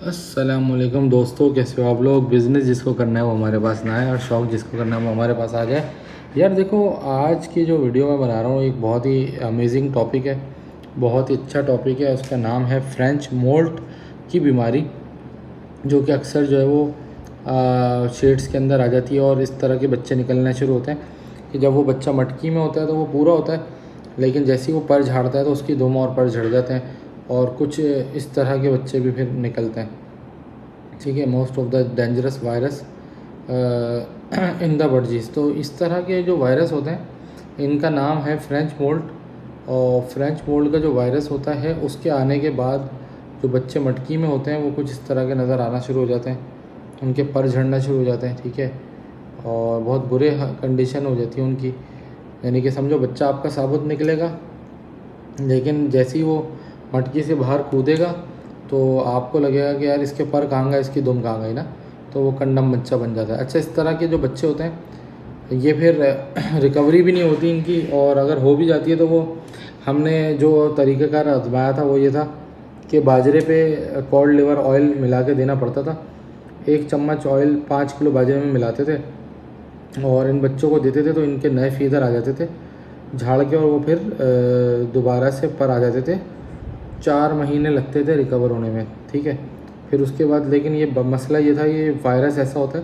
अस्सलामुअलैकुम दोस्तों, कैसे हो आप लोग। बिज़नेस जिसको करना है वो हमारे पास ना आए और शौक़ जिसको करना है वो हमारे पास आ जाए। यार देखो, आज की जो वीडियो मैं बना रहा हूँ एक बहुत ही अमेजिंग टॉपिक है, बहुत ही अच्छा टॉपिक है। उसका नाम है फ्रेंच मोल्ट की बीमारी, जो कि अक्सर जो है वो शेड्स के अंदर आ जाती है और इस तरह के बच्चे निकलने शुरू होते हैं कि जब वो बच्चा मटकी में होता है तो वो पूरा होता है, लेकिन जैसे ही वो पर झाड़ता है तो उसकी दुम और पर झड़ जाते हैं और कुछ इस तरह के बच्चे भी फिर निकलते हैं। ठीक है, most of the dangerous virus in the बर्जीज। तो इस तरह के जो वायरस होते हैं इनका नाम है फ्रेंच मोल्ट। और फ्रेंच मोल्ट का जो वायरस होता है उसके आने के बाद जो बच्चे मटकी में होते हैं वो कुछ इस तरह के नज़र आना शुरू हो जाते हैं, उनके पर झड़ना शुरू हो जाते हैं। ठीक है, और बहुत बुरे कंडीशन हो जाती है उनकी, यानी कि समझो बच्चा आपका साबुत निकलेगा, लेकिन जैसे ही वो मटकी से बाहर कूदेगा तो आपको लगेगा कि यार इसके पर कहाँ गए, इसकी दुम कहाँ गई ना, तो वो कंडम बच्चा बन जाता है। अच्छा, इस तरह के जो बच्चे होते हैं ये फिर रिकवरी भी नहीं होती इनकी, और अगर हो भी जाती है तो वो हमने जो तरीक़ाकार आजमाया था वो ये था कि बाजरे पे कॉड लिवर ऑयल मिला के देना पड़ता था। 1 चम्मच ऑयल 5 किलो बाजरे में मिलाते थे और इन बच्चों को देते थे तो इनके नए फीदर आ जाते थे झाड़ के, और वो फिर दोबारा से पर आ जाते थे। 4 महीने लगते थे रिकवर होने में। ठीक है, फिर उसके बाद लेकिन ये मसला ये था, ये वायरस ऐसा होता है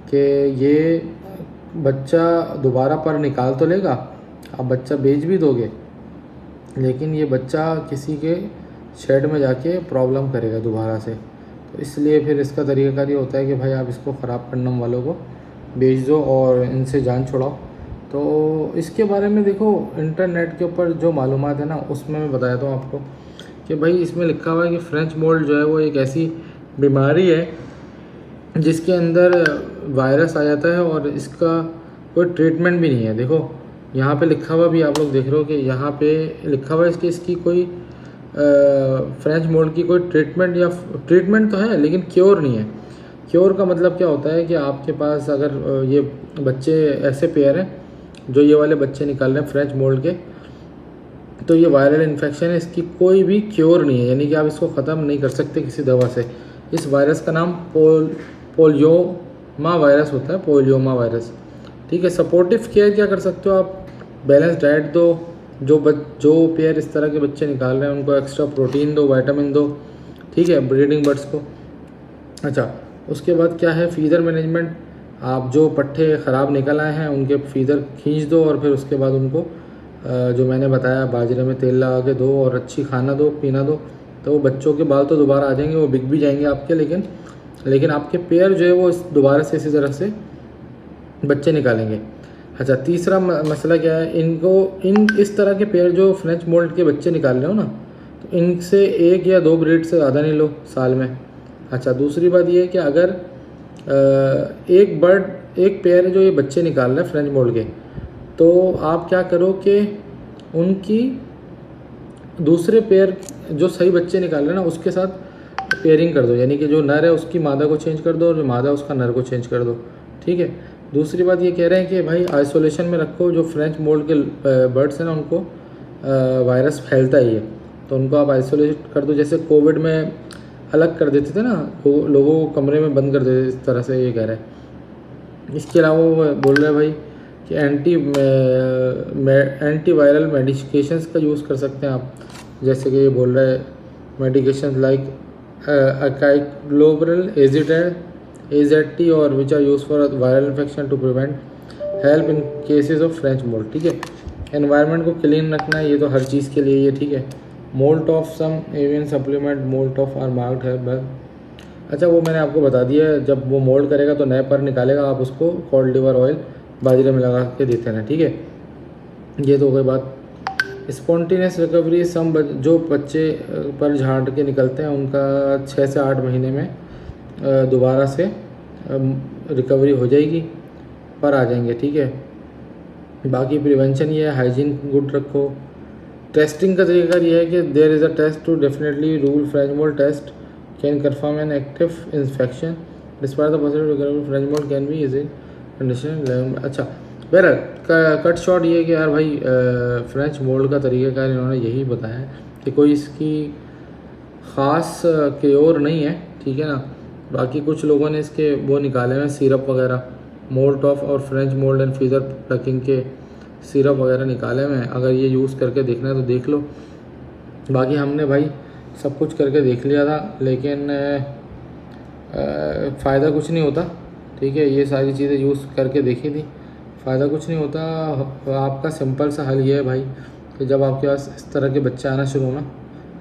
कि ये बच्चा दोबारा पर निकाल तो लेगा, आप बच्चा बेच भी दोगे, लेकिन ये बच्चा किसी के शेड में जाके प्रॉब्लम करेगा दोबारा से। तो इसलिए फिर इसका तरीक़ाकार ये होता है कि भाई आप इसको ख़राब करने वालों को बेच दो और इनसे जान छुड़ाओ। तो इसके बारे में देखो, इंटरनेट के ऊपर जो मालूमात है ना उसमें मैं बताया था आपको कि भाई इसमें लिखा हुआ है कि फ्रेंच मोल्ड जो है वो एक ऐसी बीमारी है जिसके अंदर वायरस आ जाता है और इसका कोई ट्रीटमेंट भी नहीं है। देखो यहाँ पे लिखा हुआ भी आप लोग देख रहे हो कि यहाँ पे लिखा हुआ है इसकी कोई फ्रेंच मोल्ड की कोई ट्रीटमेंट तो है लेकिन क्योर नहीं है। क्योर का मतलब क्या होता है कि आपके पास अगर ये बच्चे ऐसे पेयर हैं जो ये वाले बच्चे निकाल रहे हैं फ्रेंच मोल्ड के, तो ये वायरल इन्फेक्शन है, इसकी कोई भी क्योर नहीं है, यानी कि आप इसको ख़त्म नहीं कर सकते किसी दवा से। इस वायरस का नाम पोलियोमा वायरस होता है, पोलियोमा वायरस। ठीक है, सपोर्टिव केयर क्या कर सकते हो आप, बैलेंस डाइट दो, जो पेयर इस तरह के बच्चे निकाल रहे हैं उनको एक्स्ट्रा प्रोटीन दो, विटामिन दो। ठीक है, ब्रीडिंग बर्ड्स को। अच्छा, उसके बाद क्या है, फीडर मैनेजमेंट। आप जो पट्ठे ख़राब निकल आए हैं उनके फीडर खींच दो और फिर उसके बाद उनको जो मैंने बताया बाजरे में तेल लगा के दो और अच्छी खाना दो, पीना दो, तो वो बच्चों के बाल तो दोबारा आ जाएंगे, वो बिक भी जाएंगे आपके, लेकिन आपके पेयर जो है वो दोबारा से इसी तरह से बच्चे निकालेंगे। अच्छा, तीसरा मसला क्या है, इन इस तरह के पेयर जो फ्रेंच मोल्ड के बच्चे निकाल रहे हो ना, तो इनसे 1 या 2 ब्रीड से ज़्यादा नहीं लो साल में। अच्छा, दूसरी बात ये है कि अगर एक पेयर है जो ये बच्चे निकाल रहे हैं फ्रेंच मोल्ड के, तो आप क्या करो कि उनकी दूसरे पेयर जो सही बच्चे निकाल रहे हैं ना उसके साथ पेयरिंग कर दो, यानी कि जो नर है उसकी मादा को चेंज कर दो और जो मादा है उसका नर को चेंज कर दो। ठीक है, दूसरी बात ये कह रहे हैं कि भाई आइसोलेशन में रखो, जो फ्रेंच मोल्ड के बर्ड्स हैं ना उनको वायरस फैलता ही है, तो उनको आप आइसोलेट कर दो, जैसे कोविड में अलग कर देते थे ना, लोगों को कमरे में बंद कर देते, इस तरह से ये कह रहे हैं। इसके अलावा वो बोल रहे हैं भाई कि एंटी वायरल मेडिकेशंस का यूज़ कर सकते हैं आप, जैसे कि ये बोल रहे हैं मेडिकेशंस लाइक अकाइक्लोबरल, AZT और which are use for viral infection to prevent help in cases of french mould. ठीक है, एनवायरनमेंट को क्लीन रखना है, ये तो हर चीज़ के लिए ये। ठीक है, mould of some avian supplement mould of are marked है। अच्छा, वो मैंने आपको बता दिया है, जब वो मोल्ड करेगा तो नए पर निकालेगा, आप उसको कॉड लिवर ऑयल बाजरे में लगा के देते हैं। ठीक है, ये तो हो गई बात। स्पॉन्टेनियस रिकवरी, जो बच्चे पर झाड़ के निकलते हैं उनका 6 से 8 महीने में दोबारा से रिकवरी हो जाएगी, पर आ जाएंगे। ठीक है, बाकी प्रिवेंशन ये है, हाइजीन गुड रखो। टेस्टिंग का तरीका ये है कि there is a test to definitely rule french mould test can confirm an active infection despite the possibility french mould can be easy condition. अच्छा, बहरहाल कट शॉट ये है कि यार भाई फ्रेंच मोल्ड का तरीक़ाकार इन्होंने यही बताया है कि कोई इसकी ख़ास क्योर नहीं है। ठीक है ना। बाकी कुछ लोगों ने इसके वो निकाले हुए सिरप वगैरह, मोल्ट ऑफ और French mould and feather plucking के सिरप वगैरह निकाले हुए हैं। अगर ये यूज़ करके देखना है तो देख लो। बाकी हमने भाई सब कुछ करके देख लिया था, लेकिन फ़ायदा कुछ नहीं होता, ठीक है। ये सारी चीज़ें यूज़ करके देखी थी, फ़ायदा कुछ नहीं होता। आपका सिंपल सा हल ये है भाई कि जब आपके पास इस तरह के बच्चे आना शुरू होना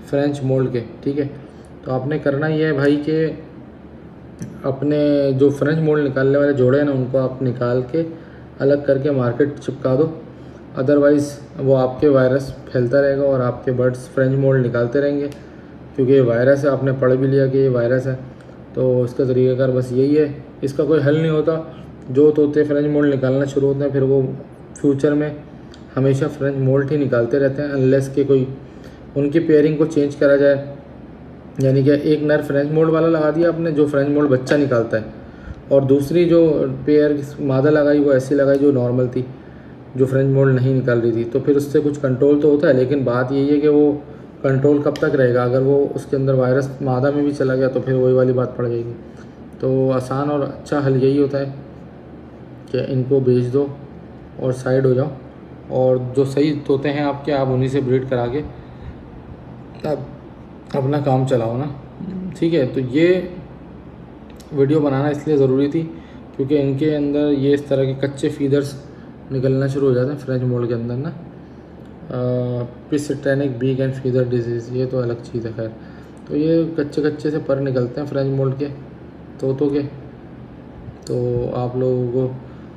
फ्रेंच मोल्ड के, ठीक है, तो आपने करना ये है भाई कि अपने जो फ्रेंच मोल्ड निकालने वाले जोड़े हैं ना, उनको आप निकाल के अलग करके मार्केट चिपका दो। अदरवाइज़ वो आपके वायरस फैलता रहेगा और आपके बर्ड्स फ्रेंच मोल्ड निकालते रहेंगे, क्योंकि ये वायरस है, आपने पढ़ भी लिया कि ये वायरस है। तो इसका तरीक़ाकार बस यही है, इसका कोई हल नहीं होता। जो तोते फ्रेंच मोल्ड निकालना शुरू होते हैं फिर वो फ्यूचर में हमेशा फ्रेंच मोल्ड ही निकालते रहते हैं, अनलेस के कोई उनकी पेयरिंग को चेंज करा जाए। यानी कि एक नर फ्रेंच मोल्ड वाला लगा दिया आपने जो फ्रेंच मोल्ड बच्चा निकालता है, और दूसरी जो पेयर मादा लगाई वो ऐसी लगाई जो नॉर्मल थी, जो फ्रेंच मोल्ड नहीं निकाल रही थी। तो फिर उससे कुछ कंट्रोल तो होता है, लेकिन बात यही है कि वो कंट्रोल कब तक रहेगा। अगर वो उसके अंदर वायरस मादा में भी चला गया तो फिर वही वाली बात पड़ जाएगी। तो आसान और अच्छा हल यही होता है कि इनको बेच दो और साइड हो जाओ, और जो सही तोते हैं आपके आप उन्हीं से ब्रीड करा के आप अपना काम चलाओ ना, ठीक है। तो ये वीडियो बनाना इसलिए ज़रूरी थी क्योंकि इनके अंदर ये इस तरह के कच्चे फीदर्स निकलना शुरू हो जाते हैं फ्रेंच मोल्ड के अंदर ना। पिस्टैनिक बीक एंड फीदर डिजीज़, ये तो अलग चीज़ है खैर। तो ये कच्चे से पर निकलते हैं फ्रेंच मोल्ड के तोतों के। तो आप लोगों को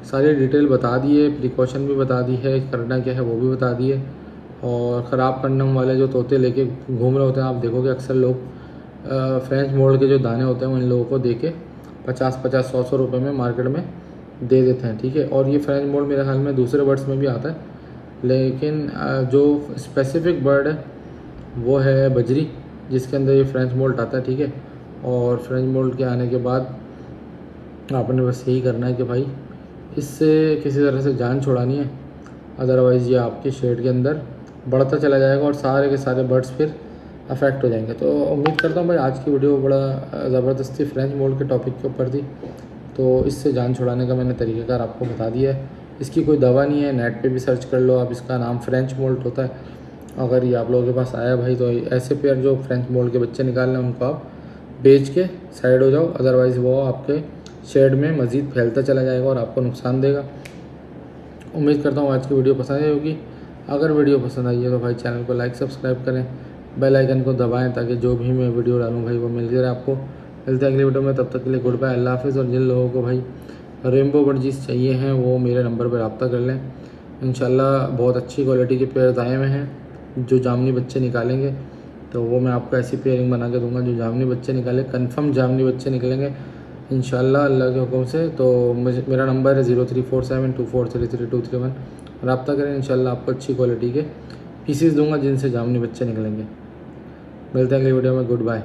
सारी डिटेल बता दी है, प्रिकॉशन भी बता दी है, करना क्या है वो भी बता दिए। और ख़राब कंडम वाले जो तोते लेके घूम रहे होते हैं, आप देखोगे अक्सर लोग फ्रेंच मोल्ड के जो दाने होते हैं वो इन लोगों को दे के 50-50, 100-100 रुपये में मार्केट में दे देते हैं, ठीक है। और ये फ्रेंच मोल्ड मेरे ख्याल में दूसरे बर्ड्स में भी आता है, लेकिन जो स्पेसिफिक बर्ड है वो है बजरी, जिसके अंदर ये फ्रेंच मोल्ड आता है, ठीक है। और फ्रेंच मोल्ड के आने के बाद आपने बस यही करना है कि भाई इससे किसी तरह से जान छुड़ानी है, अदरवाइज़ ये आपके शेड के अंदर बढ़ता चला जाएगा और सारे के सारे बर्ड्स फिर अफेक्ट हो जाएंगे। तो उम्मीद करता हूँ भाई आज की वीडियो बड़ा ज़बरदस्ती फ्रेंच मोल्ड के टॉपिक के ऊपर थी। तो इससे जान छुड़ाने का मैंने तरीक़ाकार आपको बता दिया है। इसकी कोई दवा नहीं है, नेट पे भी सर्च कर लो आप, इसका नाम फ्रेंच मोल्ड होता है। अगर ये आप लोगों के पास आया भाई तो ऐसे पेयर जो फ्रेंच मोल्ड के बच्चे निकालने हैं उनको आप बेच के साइड हो जाओ, अदरवाइज़ वो आपके शेड में मज़ीद फैलता चला जाएगा और आपको नुकसान देगा। उम्मीद करता हूँ आज की वीडियो पसंद आई होगी। अगर वीडियो पसंद आई है तो भाई चैनल को लाइक सब्सक्राइब करें, बेल आइकन को दबाएं ताकि जो भी मैं वीडियो डालूँ भाई वो मिलती रहे आपको। मिलते हैं अगली वीडियो में, तब तक के लिए गुड बाय, अल्लाह हाफ़िज़। और जिन लोगों को भाई रेनबो बर्ड्स चाहिए हैं वो मेरे नंबर पर रब्ता कर लें। इंशाल्लाह बहुत अच्छी क्वालिटी के पेयर आए हुए हैं जो जामनी बच्चे निकालेंगे, तो वो मैं आपको ऐसी पेयरिंग बना के दूँगा जो जामनी बच्चे निकाले, कन्फर्म जामनी बच्चे निकलेंगे इंशाल्लाह अल्लाह के हुक्म से। तो मेरा नंबर है 034724333231, रब्ता करें। इंशाल्लाह आपको अच्छी क्वालिटी के पीसीस दूंगा जिनसे जामनी बच्चे निकलेंगे। मिलते हैं अगली वीडियो में, गुड बाय।